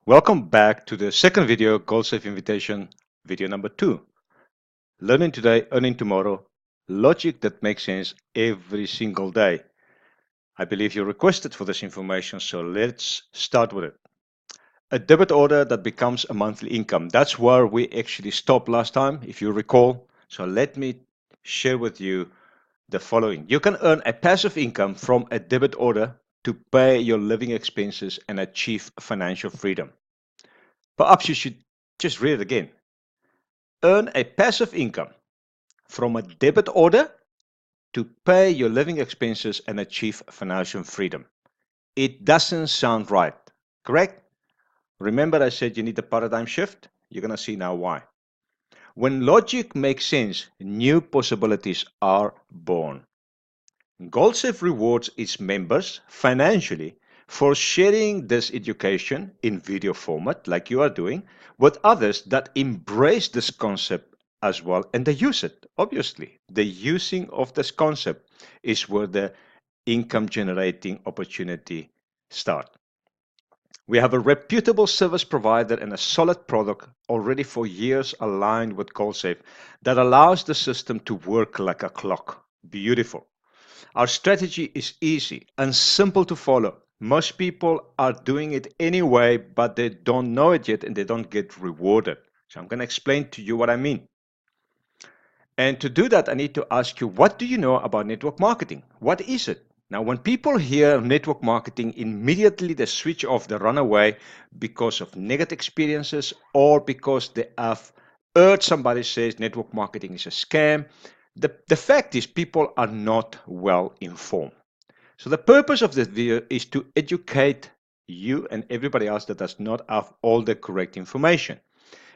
Welcome back to the second video, Goldsave invitation, video number 2. Learning today, earning tomorrow, logic that makes sense every single day. I believe you requested for this information, so let's start with it. A debit order that becomes a monthly income. That's where we actually stopped last time, if you recall. So let me share with you the following. You can earn a passive income from a debit order to pay your living expenses and achieve financial freedom. Perhaps you should just read it again. Earn a passive income from a debit order to pay your living expenses and achieve financial freedom. It doesn't sound right, correct? Remember I said you need a paradigm shift? You're going to see now why. When logic makes sense, new possibilities are born. Goldsave rewards its members financially for sharing this education in video format, like you are doing, with others that embrace this concept as well, and they use it. Obviously, the using of this concept is where the income generating opportunity starts. We have a reputable service provider and a solid product already for years aligned with Goldsave that allows the system to work like a clock. Beautiful. Our strategy is easy and simple to follow. Most people are doing it anyway, but they don't know it yet and they don't get rewarded. So I'm going to explain to you what I mean. And to do that, I need to ask you, what do you know about network marketing? What is it? Now, when people hear network marketing, immediately they switch off, they run away because of negative experiences or because they have heard somebody says network marketing is a scam. The fact is people are not well informed. So the purpose of this video is to educate you and everybody else that does not have all the correct information.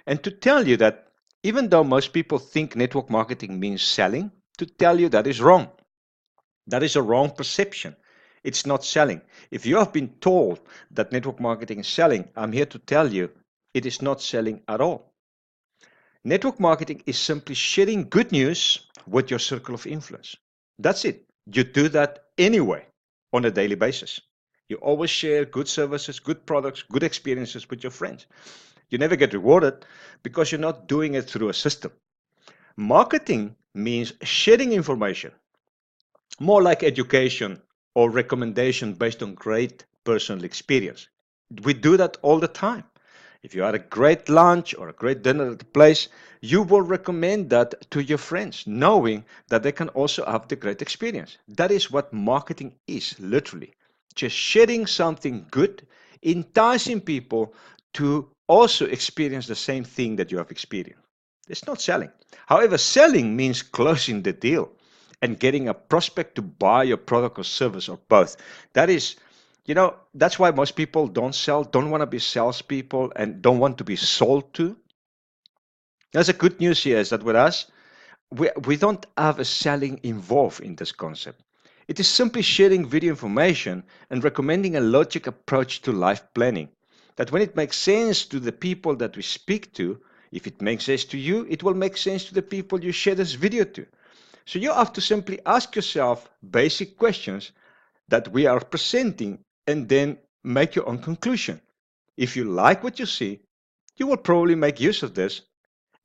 And to tell you that even though most people think network marketing means selling, to tell you that is wrong. That is a wrong perception. It's not selling. If you have been told that network marketing is selling, I'm here to tell you it is not selling at all. Network marketing is simply sharing good news with your circle of influence. That's it. You do that anyway on a daily basis. You always share good services, good products, good experiences with your friends. You never get rewarded because you're not doing it through a system. Marketing means sharing information, more like education or recommendation based on great personal experience. We do that all the time. If you had a great lunch or a great dinner at a place, you will recommend that to your friends, knowing that they can also have the great experience. That is what marketing is, literally. Just sharing something good, enticing people to also experience the same thing that you have experienced. It's not selling. However, selling means closing the deal and getting a prospect to buy your product or service or both. That is, that's why most people don't sell, don't want to be salespeople, and don't want to be sold to. There's a good news here is that with us, we don't have a selling involved in this concept. It is simply sharing video information and recommending a logic approach to life planning. That when it makes sense to the people that we speak to, if it makes sense to you, it will make sense to the people you share this video to. So you have to simply ask yourself basic questions that we are presenting and then make your own conclusion. If you like what you see, you will probably make use of this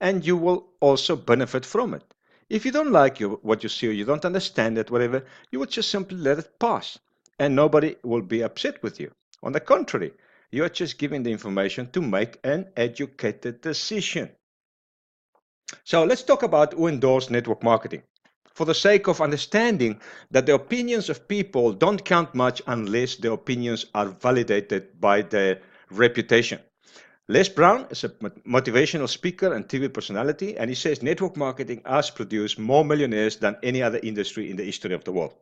and you will also benefit from it. If you don't like what you see or you don't understand it, whatever, you will just simply let it pass and nobody will be upset with you. On the contrary, you are just giving the information to make an educated decision. So let's talk about who endorse network marketing. For the sake of understanding that the opinions of people don't count much unless the opinions are validated by their reputation. Les Brown is a motivational speaker and TV personality, and he says network marketing has produced more millionaires than any other industry in the history of the world.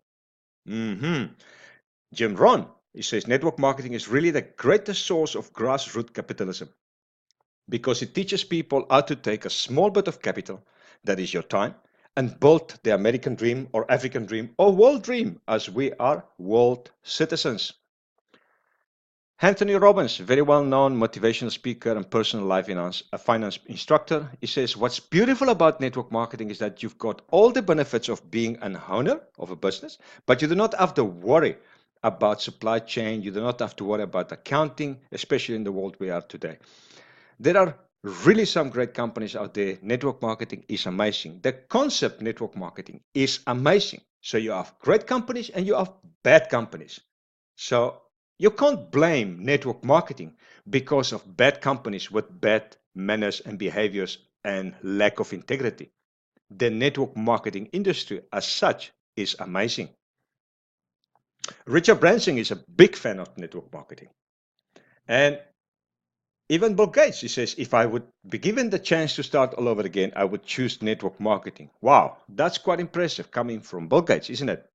Jim Rohn, he says network marketing is really the greatest source of grassroots capitalism because it teaches people how to take a small bit of capital, that is your time, and build the American dream or African dream or world dream, as we are world citizens. Anthony Robbins, very well-known motivational speaker and personal life finance instructor, he says, what's beautiful about network marketing is that you've got all the benefits of being an owner of a business, but you do not have to worry about supply chain. You do not have to worry about accounting, especially in the world we are today. There are really some great companies out there. Network marketing is amazing. The concept network marketing is amazing. So you have great companies and you have bad companies. So you can't blame network marketing because of bad companies with bad manners and behaviors and lack of integrity. The network marketing industry as such is amazing. Richard Branson is a big fan of network marketing. And even Bill Gates, he says, if I would be given the chance to start all over again, I would choose network marketing. Wow, that's quite impressive coming from Bill Gates, isn't it?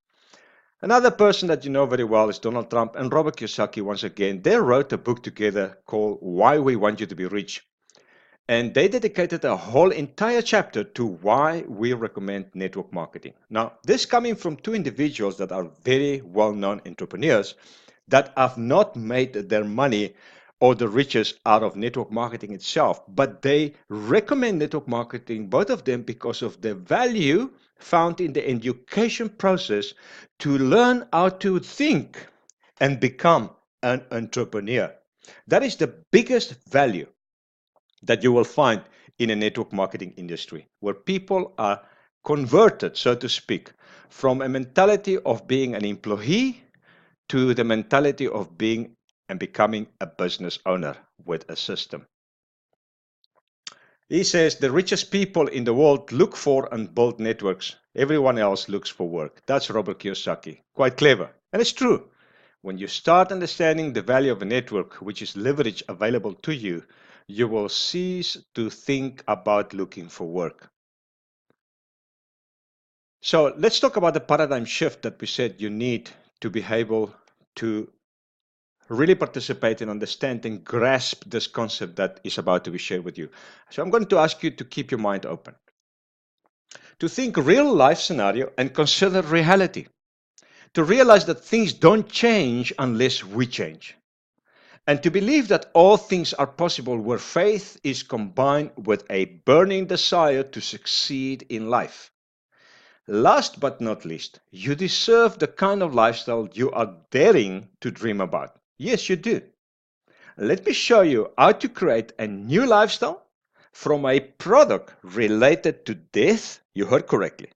Another person that you know very well is Donald Trump and Robert Kiyosaki. Once again, they wrote a book together called Why We Want You to Be Rich. And they dedicated a whole entire chapter to why we recommend network marketing. Now, this coming from two individuals that are very well-known entrepreneurs that have not made their money or the riches out of network marketing itself, but they recommend network marketing, both of them, because of the value found in the education process to learn how to think and become an entrepreneur. That is the biggest value that you will find in a network marketing industry, where people are converted, so to speak, from a mentality of being an employee to the mentality of being and becoming a business owner with a system. He says the richest people in the world look for and build networks. Everyone else looks for work. That's Robert Kiyosaki. Quite clever. And it's true. When you start understanding the value of a network, which is leverage available to you, you will cease to think about looking for work. So let's talk about the paradigm shift that we said you need to be able to really participate and understand and grasp this concept that is about to be shared with you. So I'm going to ask you to keep your mind open, to think real life scenario and consider reality, to realize that things don't change unless we change, and to believe that all things are possible where faith is combined with a burning desire to succeed in life. Last but not least, you deserve the kind of lifestyle you are daring to dream about. Yes, you do. Let me show you how to create a new lifestyle from a product related to death. You heard correctly.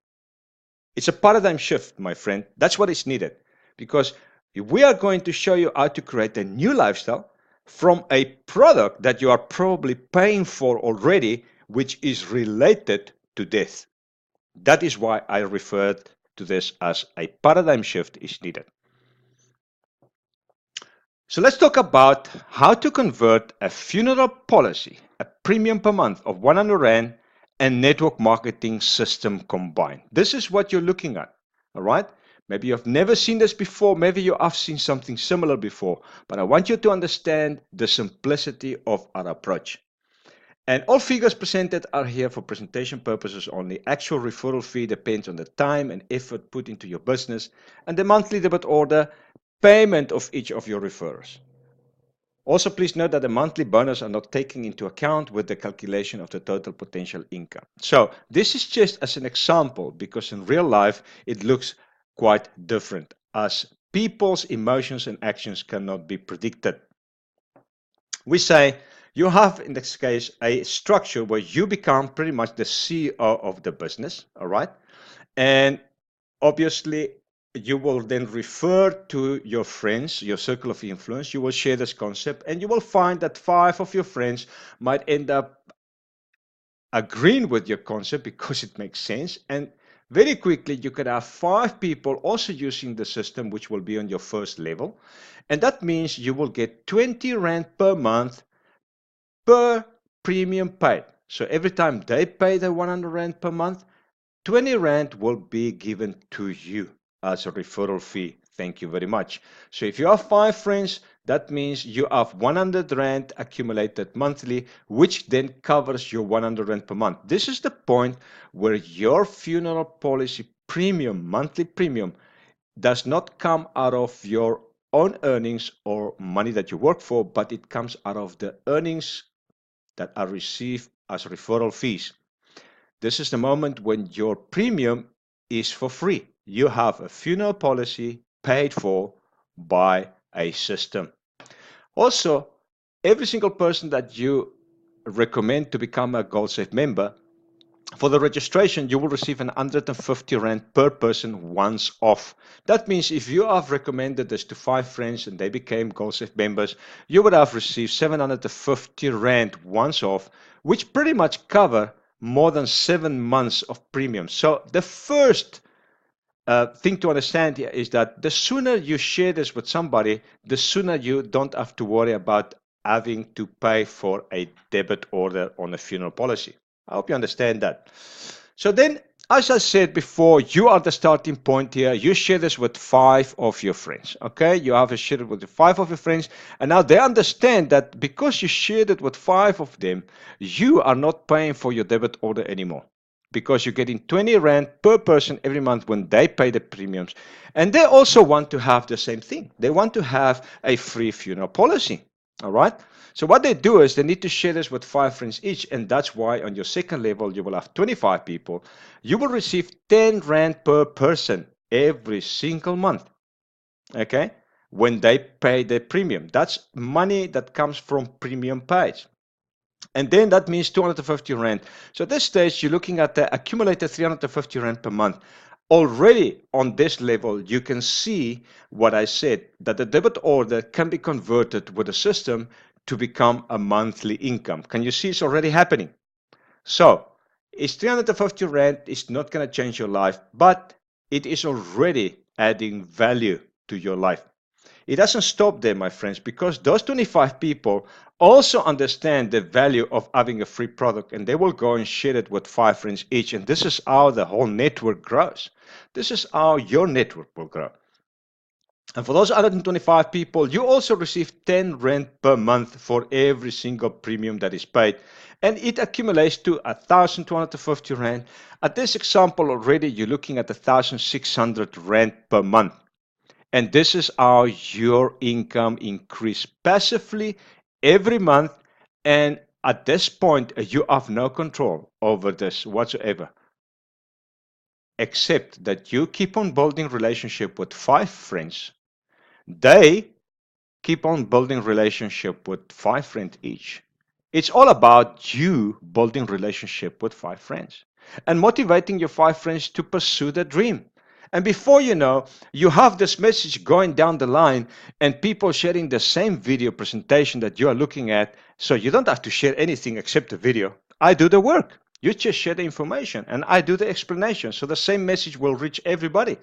It's a paradigm shift, my friend. That's what is needed. Because we are going to show you how to create a new lifestyle from a product that you are probably paying for already, which is related to death. That is why I referred to this as a paradigm shift is needed. So let's talk about how to convert a funeral policy, a premium per month of 100 Rand, and network marketing system combined. This is what you're looking at, all right? Maybe you've never seen this before. Maybe you have seen something similar before. But I want you to understand the simplicity of our approach. And all figures presented are here for presentation purposes only. Actual referral fee depends on the time and effort put into your business and the monthly debit order payment of each of your referrers. Also, please note that the monthly bonus are not taken into account with the calculation of the total potential income. So this is just as an example, because in real life, it looks quite different, as people's emotions and actions cannot be predicted. We say you have, in this case, a structure where you become pretty much the CEO of the business, all right? And obviously, you will then refer to your friends, your circle of influence. You will share this concept, and you will find that 5 of your friends might end up agreeing with your concept because it makes sense. And very quickly, you could have 5 people also using the system, which will be on your first level. And that means you will get 20 Rand per month per premium paid. So every time they pay the 100 Rand per month, 20 Rand will be given to you as a referral fee. Thank you very much. So if you have 5 friends, that means you have 100 Rand accumulated monthly, which then covers your 100 Rand per month. This is the point where your funeral policy premium, monthly premium, does not come out of your own earnings or money that you work for, but it comes out of the earnings that are received as referral fees. This is the moment when your premium is for free. You have a funeral policy paid for by a system. Also, every single person that you recommend to become a Goldsave member, for the registration, you will receive an 150 Rand per person once off. That means if you have recommended this to 5 friends and they became Goldsave members, you would have received 750 Rand once off, which pretty much cover more than 7 months of premium. So the first thing to understand here is that the sooner you share this with somebody, the sooner you don't have to worry about having to pay for a debit order on a funeral policy. I hope you understand that. So then, as I said before, you are the starting point here. You share this with 5 of your friends, okay? You have shared it with 5 of your friends, and now they understand that because you shared it with 5 of them, you are not paying for your debit order anymore, because you're getting 20 Rand per person every month when they pay the premiums. And they also want to have the same thing. They want to have a free funeral policy. All right. So what they do is they need to share this with 5 friends each. And that's why on your second level, you will have 25 people. You will receive 10 Rand per person every single month. Okay. When they pay the premium. That's money that comes from premium paid. And then that means 250 Rand. So at this stage, you're looking at the accumulated 350 Rand per month. Already on this level, you can see what I said, that the debit order can be converted with a system to become a monthly income. Can you see it's already happening? So it's 350 Rand. It's not going to change your life, but it is already adding value to your life. It doesn't stop there, my friends, because those 25 people also understand the value of having a free product, and they will go and share it with 5 friends each. And this is how the whole network grows. This is how your network will grow. And for those 125 people, you also receive 10 Rand per month for every single premium that is paid. And it accumulates to 1,250 Rand. At this example already, you're looking at 1,600 Rand per month. And this is how your income increases passively every month. And at this point, you have no control over this whatsoever, except that you keep on building relationship with 5 friends. They keep on building relationship with 5 friends each. It's all about you building relationship with 5 friends and motivating your 5 friends to pursue the dream. And before you know, you have this message going down the line and people sharing the same video presentation that you are looking at. So you don't have to share anything except the video. I do the work. You just share the information and I do the explanation. So the same message will reach everybody.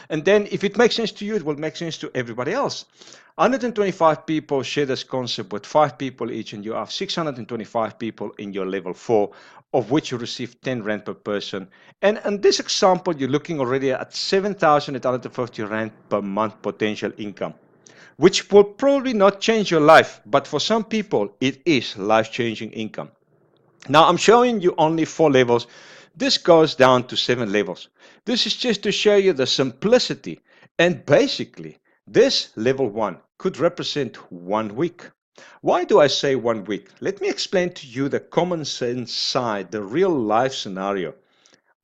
And then if it makes sense to you, it will make sense to everybody else. 125 people share this concept with 5 people each, and you have 625 people in your level 4, of which you receive 10 Rand per person. And in this example, you're looking already at 7,850 Rand per month potential income, which will probably not change your life, but for some people, it is life-changing income. Now, I'm showing you only 4 levels. This goes down to 7 levels. This is just to show you the simplicity. And basically, this level 1 could represent 1 week. Why do I say 1 week? Let me explain to you the common sense side, the real life scenario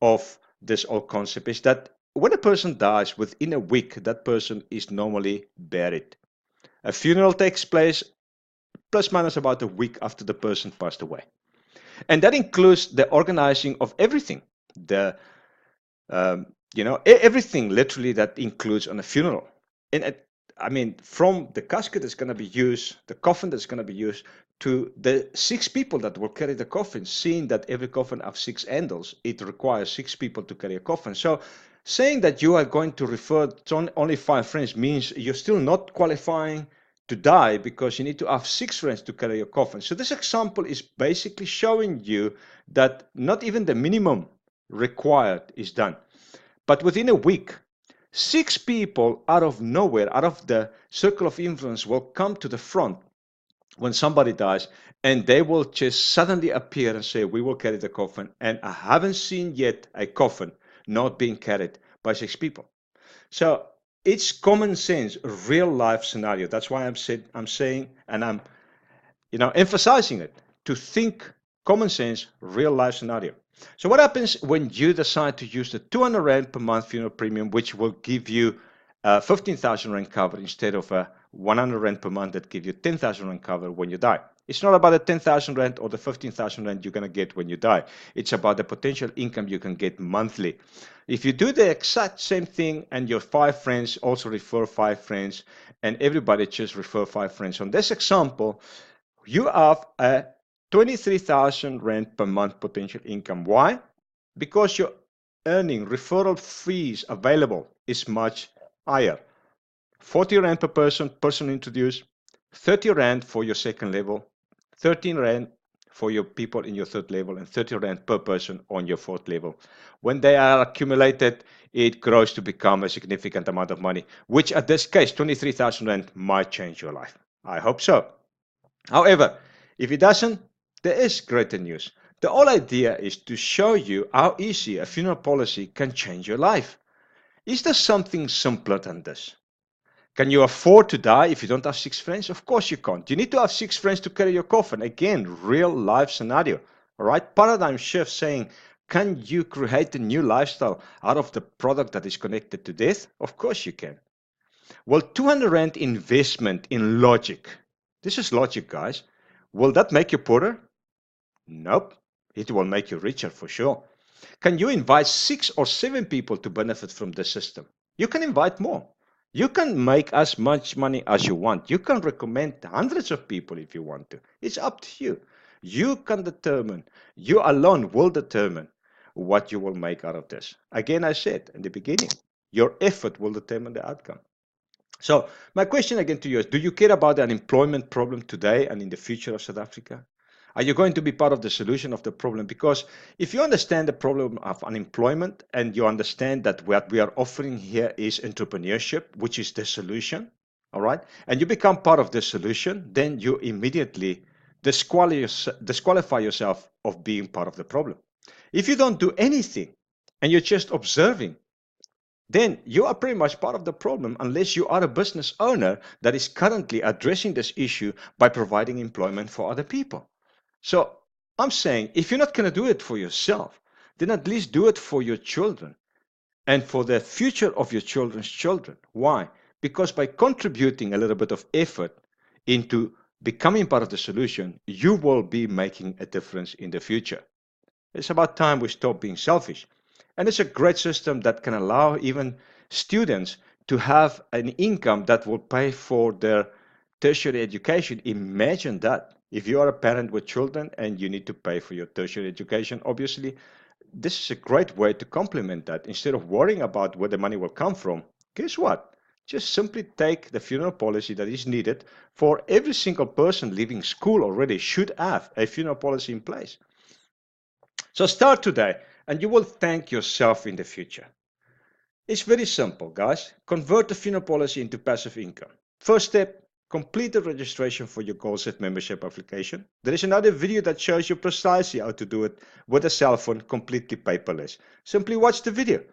of this whole concept is that when a person dies within a week, that person is normally buried. A funeral takes place plus minus about a week after the person passed away. And that includes the organizing of everything, the everything literally that includes on a funeral. And I mean, from the casket that's going to be used, the coffin that's going to be used, to the 6 people that will carry the coffin, seeing that every coffin has 6 handles, it requires 6 people to carry a coffin. So saying that you are going to refer to only 5 friends means you're still not qualifying to die, because you need to have 6 friends to carry your coffin. So this example is basically showing you that not even the minimum required is done. But within a week, 6 people out of nowhere, out of the circle of influence, will come to the front when somebody dies, and they will just suddenly appear and say, we will carry the coffin. And I haven't seen yet a coffin not being carried by 6 people. So it's common sense, real life scenario. That's why I'm saying, and I'm emphasizing it, to think common sense, real life scenario. So what happens when you decide to use the 200 Rand per month funeral premium, which will give you 15,000 rand cover instead of a 100 rand per month that give you 10,000 rand cover when you die. It's not about the 10,000 rand or the 15,000 rand you're going to get when you die. It's about the potential income you can get monthly. If you do the exact same thing and your 5 friends also refer 5 friends and everybody just refer 5 friends, on this example, you have a 23,000 rand per month potential income. Why? Because your earning referral fees available is much higher. 40 rand per person introduced, 30 rand for your second level, 13 rand for your people in your third level, and 30 rand per person on your fourth level. When they are accumulated, it grows to become a significant amount of money, which at this case, 23,000 rand might change your life. I hope so. However, if it doesn't, there is greater news. The whole idea is to show you how easy a funeral policy can change your life. Is there something simpler than this? Can you afford to die if you don't have 6 friends? Of course you can't. You need to have 6 friends to carry your coffin. Again, real life scenario. All right, paradigm shift saying, can you create a new lifestyle out of the product that is connected to death? Of course you can. Well, 200 rand investment in logic. This is logic, guys. Will that make you poorer? Nope. It will make you richer for sure. Can you invite 6 or 7 people to benefit from the system? You can invite more. You can make as much money as you want. You can recommend hundreds of people if you want to. It's up to you. You can determine, you alone will determine what you will make out of this. Again, I said in the beginning, your effort will determine the outcome. So my question again to you is, do you care about the unemployment problem today and in the future of South Africa? Are you going to be part of the solution of the problem? Because if you understand the problem of unemployment and you understand that what we are offering here is entrepreneurship, which is the solution, all right, and you become part of the solution, then you immediately disqualify yourself of being part of the problem. If you don't do anything and you're just observing, then you are pretty much part of the problem unless you are a business owner that is currently addressing this issue by providing employment for other people. So I'm saying, if you're not going to do it for yourself, then at least do it for your children and for the future of your children's children. Why? Because by contributing a little bit of effort into becoming part of the solution, you will be making a difference in the future. It's about time we stop being selfish. And it's a great system that can allow even students to have an income that will pay for their tertiary education. Imagine that. If you are a parent with children and you need to pay for your tertiary education, obviously, this is a great way to complement that. Instead of worrying about where the money will come from, guess what? Just simply take the funeral policy that is needed for every single person leaving school already should have a funeral policy in place. So start today and you will thank yourself in the future. It's very simple, guys. Convert the funeral policy into passive income. First step, complete the registration for your Goldsave membership application. There is another video that shows you precisely how to do it with a cell phone, completely paperless. Simply watch the video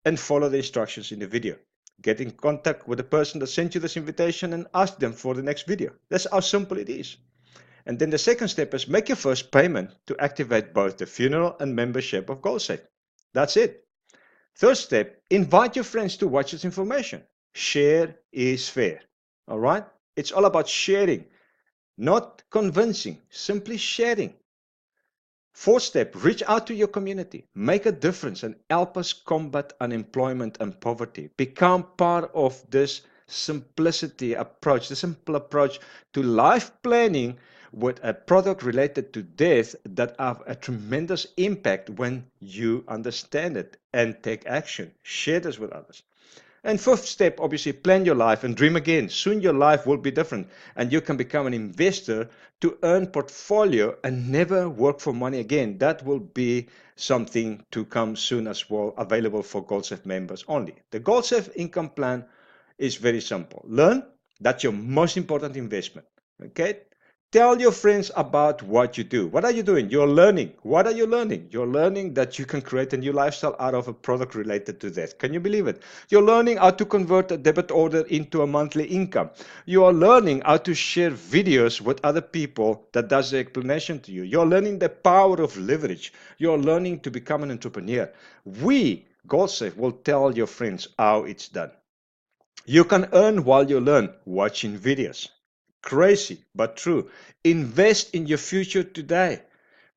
and follow the instructions in the video. Get in contact with the person that sent you this invitation and ask them for the next video. That's how simple it is. And then the second step is make your first payment to activate both the funeral and membership of Goldsave. That's it. Third step, invite your friends to watch this information. Share is fair. All right? It's all about sharing, not convincing, simply sharing. Fourth step, reach out to your community. Make a difference and help us combat unemployment and poverty. Become part of this simplicity approach, the simple approach to life planning with a product related to death that have a tremendous impact when you understand it and take action. Share this with others. And fifth step, obviously, plan your life and dream again. Soon your life will be different and you can become an investor to earn portfolio and never work for money again. That will be something to come soon as well, available for Goldsave members only. The Goldsave income plan is very simple. Learn, that's your most important investment. Okay? Tell your friends about what you do. What are you doing? You're learning. What are you learning? You're learning that you can create a new lifestyle out of a product related to that. Can you believe it? You're learning how to convert a debit order into a monthly income. You are learning how to share videos with other people that does the explanation to you. You're learning the power of leverage. You're learning to become an entrepreneur. We, Goldsave, will tell your friends how it's done. You can earn while you learn, watching videos. Crazy, but true. Invest in your future today.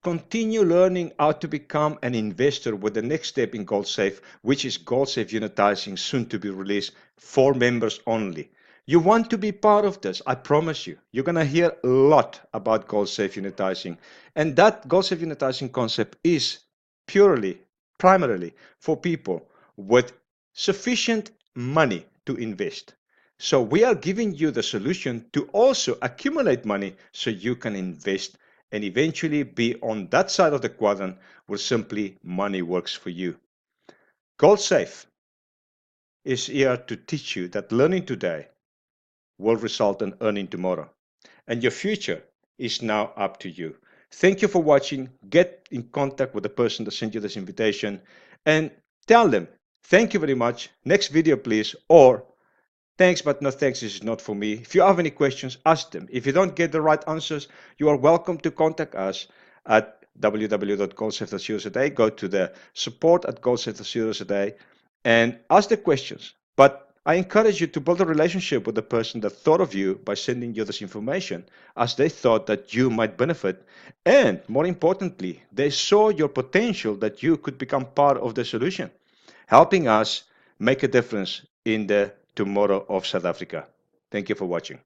Continue learning how to become an investor with the next step in Goldsave, which is Goldsave Unitizing, soon to be released for members only. You want to be part of this, I promise you. You're going to hear a lot about Goldsave Unitizing. And that Goldsave Unitizing concept is primarily for people with sufficient money to invest. So we are giving you the solution to also accumulate money so you can invest and eventually be on that side of the quadrant where simply money works for you. Goldsave is here to teach you that learning today will result in earning tomorrow. And your future is now up to you. Thank you for watching. Get in contact with the person that sent you this invitation and tell them, thank you very much. Next video, please. Or thanks, but no thanks. This is not for me. If you have any questions, ask them. If you don't get the right answers, you are welcome to contact us at www.goldsave.co.za. Go to the support@goldsave.co.za and ask the questions. But I encourage you to build a relationship with the person that thought of you by sending you this information, as they thought that you might benefit. And more importantly, they saw your potential that you could become part of the solution, helping us make a difference in the tomorrow of South Africa. Thank you for watching.